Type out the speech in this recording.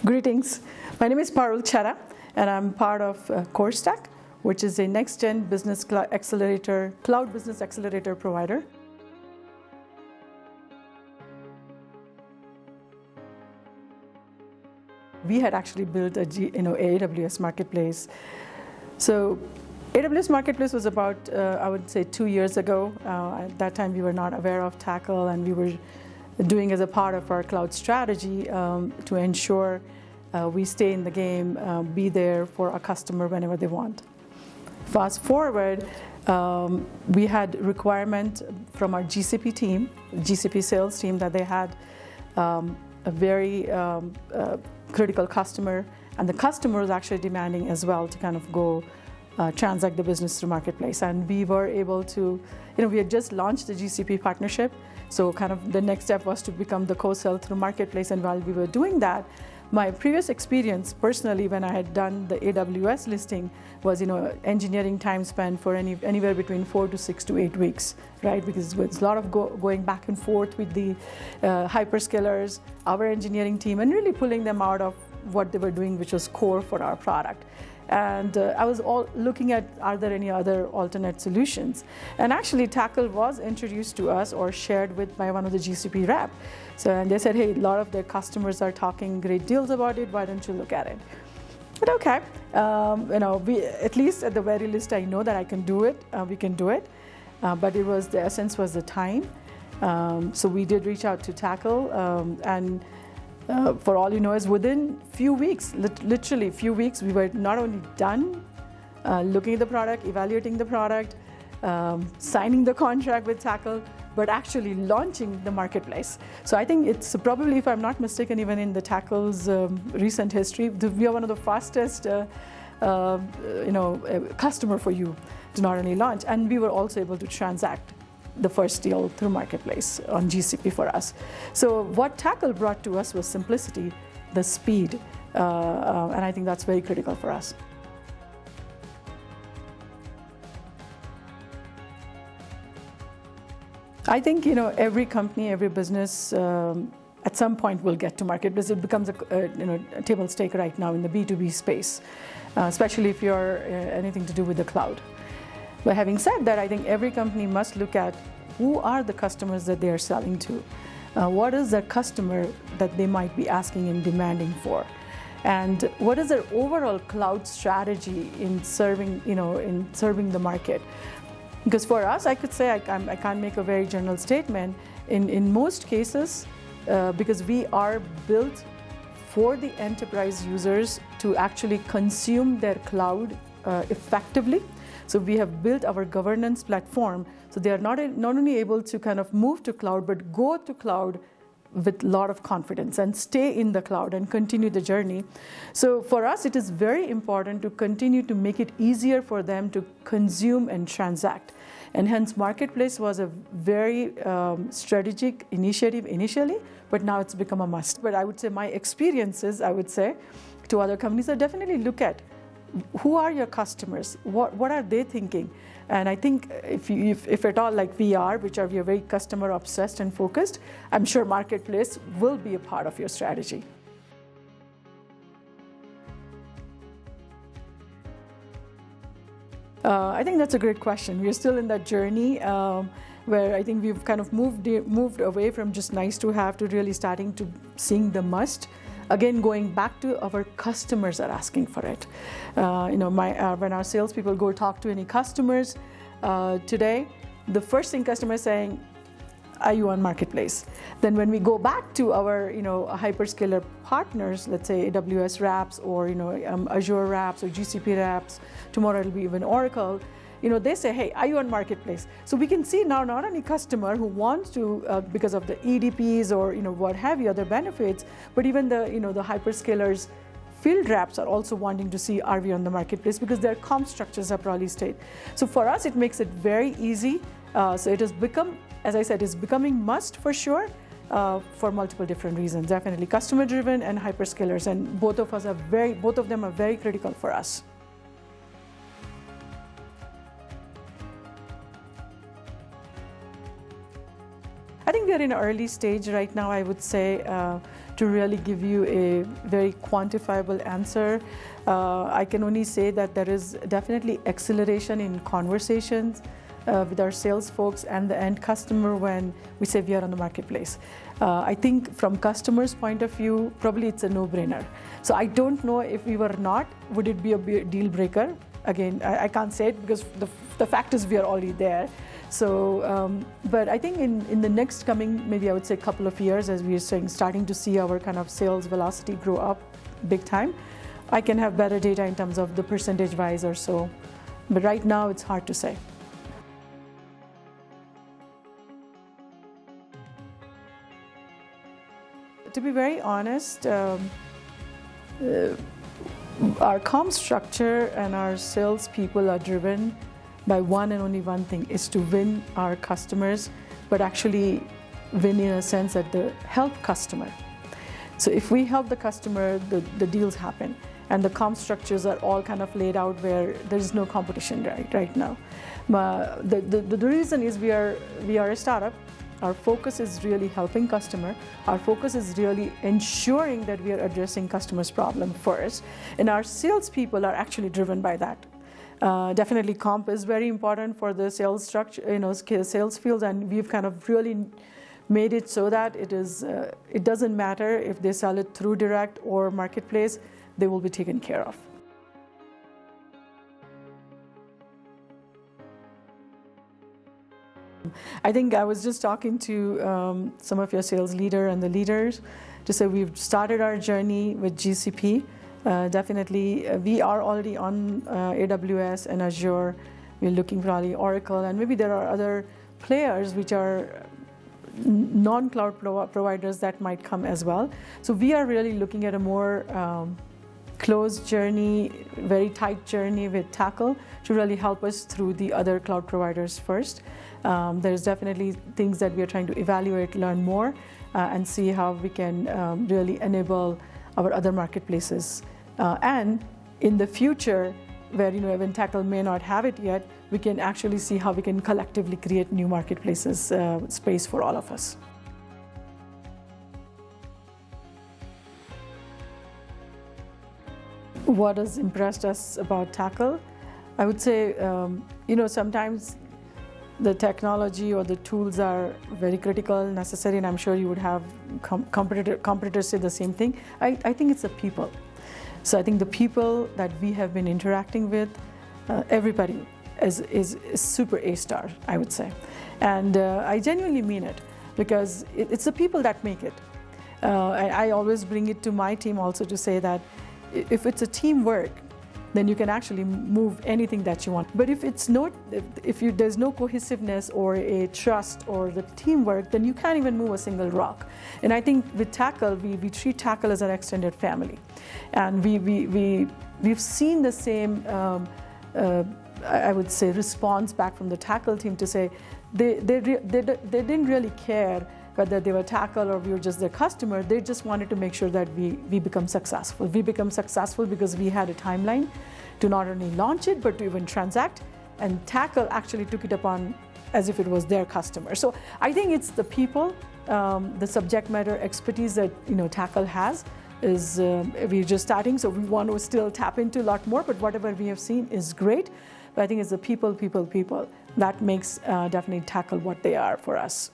Greetings. My name is Parul Chheda, and I'm part of CoreStack, which is a next-gen business accelerator, cloud business accelerator provider. We had actually built a AWS marketplace. So AWS marketplace was about, I would say, 2 years ago. At that time, we were not aware of Tackle, and we were doing as a part of our cloud strategy to ensure we stay in the game, be there for a customer whenever they want. Fast forward, we had requirement from our GCP team, GCP sales team, that they had a very critical customer, and the customer was actually demanding as well to kind of go transact the business through marketplace. And we were able to, we had just launched the GCP partnership, so kind of the next step was to become the co-sell through marketplace. And while we were doing that, my previous experience personally when I had done the AWS listing was, engineering time spent for anywhere between 4 to 6 to 8 weeks, right? Because it's a lot of going back and forth with the hyperscalers, our engineering team, and really pulling them out of what they were doing, which was core for our product. And I was looking at, are there any other alternate solutions? And actually, Tackle was introduced to us or shared by one of the GCP rep. And they said, hey, a lot of their customers are talking great deals about it. Why don't you look at it? But okay, at least at the very least, I know that I can do it. We can do it. But the essence was the time. So we did reach out to Tackle, and for all you know, is within few weeks, literally few weeks, we were not only done looking at the product, evaluating the product, signing the contract with Tackle, but actually launching the marketplace. So I think it's probably, if I'm not mistaken, even in the Tackle's recent history, we are one of the fastest customer for you to not only launch, and we were also able to transact the first deal through marketplace on GCP for us. So what Tackle brought to us was simplicity, the speed, and I think that's very critical for us. I think every company, every business at some point will get to marketplace. It becomes a table stake right now in the B2B space, especially if you're anything to do with the cloud. But having said that, I think every company must look at who are the customers that they are selling to. What is the customer that they might be asking and demanding for? And what is their overall cloud strategy in serving the market? Because for us, I could say, I can't make a very general statement. In most cases, because we are built for the enterprise users to actually consume their cloud effectively. So we have built our governance platform, so they are not only able to kind of move to cloud, but go to cloud with a lot of confidence and stay in the cloud and continue the journey. So for us, it is very important to continue to make it easier for them to consume and transact. And hence, marketplace was a very strategic initiative initially, but now it's become a must. But I would say my experiences, to other companies, are definitely look at who are your customers, what are they thinking? And I think if at all like we are very customer obsessed and focused, I'm sure marketplace will be a part of your strategy. I think that's a great question. We're still in that journey where I think we've kind of moved away from just nice to have to really starting to seeing the must. Again, going back to our customers are asking for it. When our salespeople go talk to any customers today, the first thing customers saying, are you on marketplace? Then when we go back to our hyperscaler partners, let's say AWS wraps or Azure wraps or GCP wraps, tomorrow it'll be even Oracle, they say, hey, are you on marketplace? So we can see now not only customer who wants to, because of the EDPs or what have you, other benefits, but even the the hyperscalers field reps are also wanting to see, are we on the marketplace, because their comp structures are probably state. So for us, it makes it very easy. So it has become, as I said, it's becoming must for sure for multiple different reasons. Definitely customer driven and hyperscalers, and both of them are very critical for us. I think we are in an early stage right now, I would say, to really give you a very quantifiable answer. I can only say that there is definitely acceleration in conversations with our sales folks and the end customer when we say we are on the marketplace. I think from customers' point of view, probably it's a no-brainer. So I don't know if we were not, would it be a deal breaker? Again, I can't say it because the fact is we are already there. So, but I think in the next coming, maybe I would say couple of years, as we are saying, starting to see our kind of sales velocity grow up big time, I can have better data in terms of the percentage-wise or so. But right now, it's hard to say. To be very honest, our comm structure and our salespeople are driven by one and only one thing, is to win our customers, but actually win in a sense that the help customer. So if we help the customer, the deals happen. And the comm structures are all kind of laid out where there is no competition right now. The reason is we are a startup. Our focus is really helping customer. Our focus is really ensuring that we are addressing customers' problem first. And our salespeople are actually driven by that. Definitely comp is very important for the sales structure, sales fields, and we've kind of really made it so that it doesn't matter if they sell it through direct or marketplace, they will be taken care of. I think I was just talking to some of your sales leader and the leaders to say we've started our journey with GCP. Definitely, we are already on AWS and Azure. We're looking probably Oracle, and maybe there are other players which are non-cloud providers that might come as well. So we are really looking at a more closed journey, very tight journey with Tackle to really help us through the other cloud providers first. There's definitely things that we are trying to evaluate, learn more, and see how we can really enable our other marketplaces. And in the future, where even Tackle may not have it yet, we can actually see how we can collectively create new marketplaces space for all of us. What has impressed us about Tackle? I would say, sometimes the technology or the tools are very critical, necessary, and I'm sure you would have competitors say the same thing. I think it's the people. So I think the people that we have been interacting with, everybody is super A-star, I would say. And I genuinely mean it, because it's the people that make it. I always bring it to my team also to say that if it's a teamwork, then you can actually move anything that you want. But if there's no cohesiveness or a trust or the teamwork, then you can't even move a single rock. And I think with Tackle, we treat Tackle as an extended family. And we've seen the same, I would say, response back from the Tackle team to say they didn't really care whether they were Tackle or we were just their customer. They just wanted to make sure that we become successful. We become successful because we had a timeline to not only launch it, but to even transact. And Tackle actually took it upon as if it was their customer. So I think it's the people, the subject matter expertise that Tackle has is, we're just starting, so we want to still tap into a lot more, but whatever we have seen is great. But I think it's the people that makes definitely Tackle what they are for us.